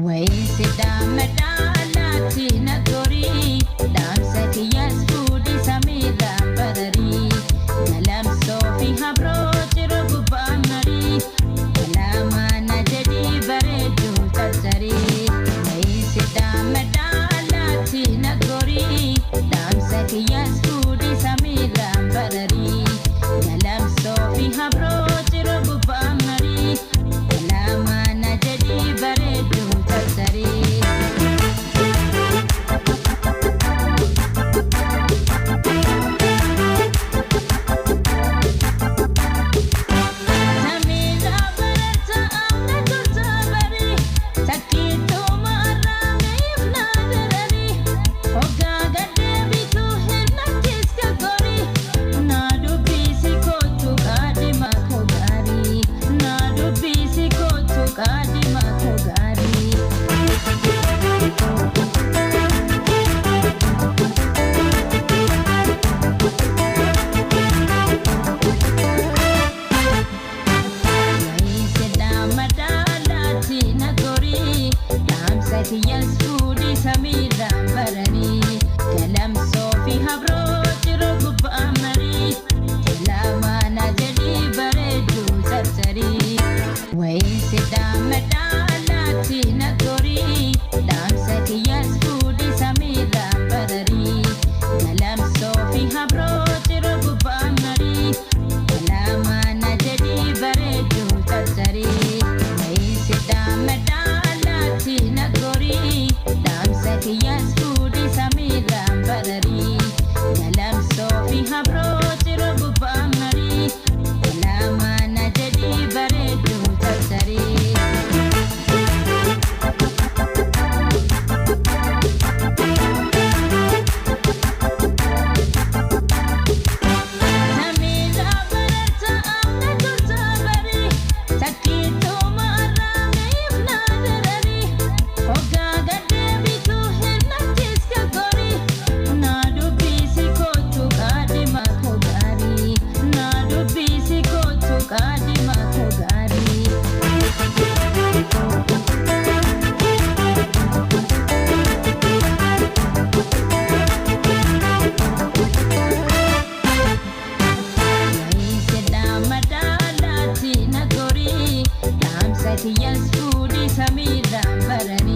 Waysida medalati nagori dam sakiyas fudi samira badari dalam sofi habro jiro gubanari lama na jadi baredu tatsari waysida medalati nagori dam sakiyas fudi samira badari dalam sofi habro jiro gubanari lama na jadi baredu Yes, food is a mida barani. Kalam sofi habro jiro gupa amari. Lama na jadi baredu sarsari. Waysida medalati nagori. Dam saki yes food is a mida barani. Kalam sofi habro jiro gupa amari. Lama na jadi baredu sarsari. Waysida medalati nagori. Dam sakiyas fudi samira badari dalam sofi habro jiro gubamari lama na jadi baredu tatsari samira barata amna kursabari sakito marame ibnadarari oga Yes, food is a mida barani.